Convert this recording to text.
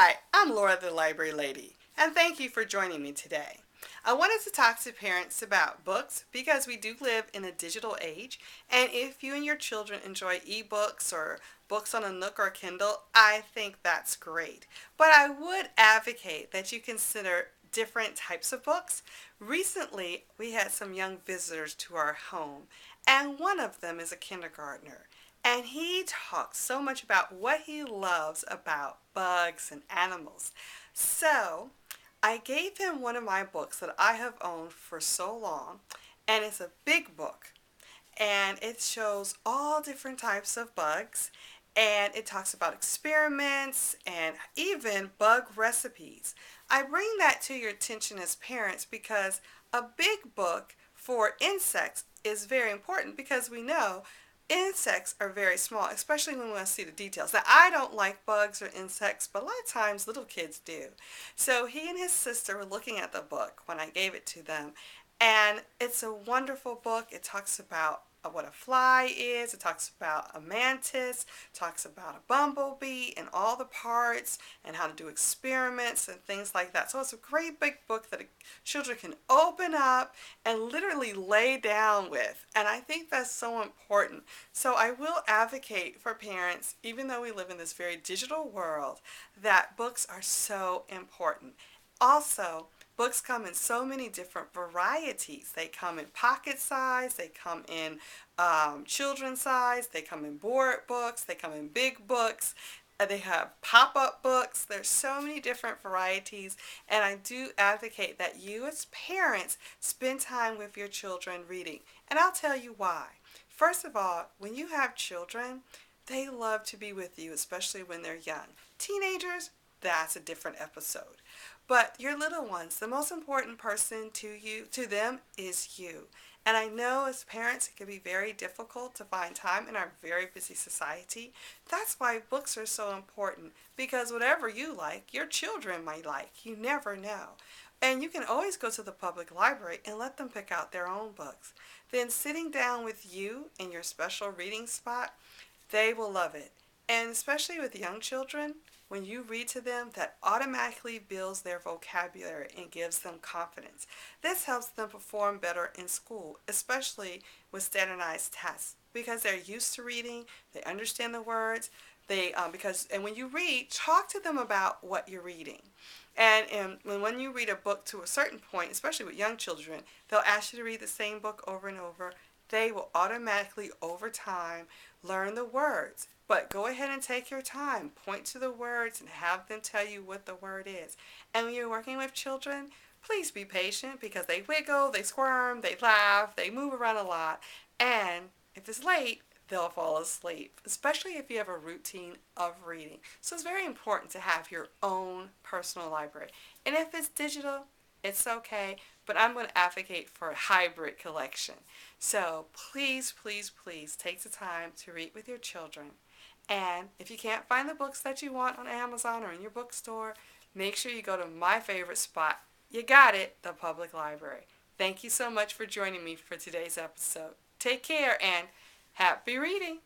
Hi, I'm Laura the Library Lady, and thank you for joining me today. I wanted to talk to parents about books because we do live in a digital age, and if you and your children enjoy ebooks or books on a Nook or Kindle, I think that's great. But I would advocate that you consider different types of books. Recently, we had some young visitors to our home, and one of them is a kindergartner. And he talks so much about what he loves about bugs and animals. So I gave him one of my books that I have owned for so long, and it's a big book. And it shows all different types of bugs, and it talks about experiments and even bug recipes. I bring that to your attention as parents because a big book for insects is very important because we know insects are very small, especially when we want to see the details. Now, I don't like bugs or insects, but a lot of times little kids do. So he and his sister were looking at the book when I gave it to them, and it's a wonderful book. It talks about what a fly is. It talks about a mantis, talks about a bumblebee and all the parts and how to do experiments and things like that. So it's a great big book that children can open up and literally lay down with. And I think that's so important. So I will advocate for parents, even though we live in this very digital world, that books are so important. Also, books come in so many different varieties. They come in pocket size, they come in children's size, they come in board books, they come in big books, they have pop-up books. There's so many different varieties, and I do advocate that you as parents spend time with your children reading. And I'll tell you why. First of all, when you have children, they love to be with you, especially when they're young. Teenagers, that's a different episode. But your little ones, the most important person to them is you. And I know as parents it can be very difficult to find time in our very busy society. That's why books are so important because whatever you like, your children might like. You never know. And you can always go to the public library and let them pick out their own books. Then sitting down with you in your special reading spot, they will love it. And especially with young children, when you read to them, that automatically builds their vocabulary and gives them confidence. This helps them perform better in school, especially with standardized tests, because they're used to reading, they understand the words, and when you read, talk to them about what you're reading. And when you read a book to a certain point, especially with young children, they'll ask you to read the same book over and over. They will automatically, over time, learn the words. But go ahead and take your time. Point to the words and have them tell you what the word is. And when you're working with children, please be patient because they wiggle, they squirm, they laugh, they move around a lot. And if it's late, they'll fall asleep, especially if you have a routine of reading. So it's very important to have your own personal library. And if it's digital, it's okay, but I'm going to advocate for a hybrid collection. So please, please, please take the time to read with your children. And if you can't find the books that you want on Amazon or in your bookstore, make sure you go to my favorite spot. You got it, the public library. Thank you so much for joining me for today's episode. Take care and happy reading!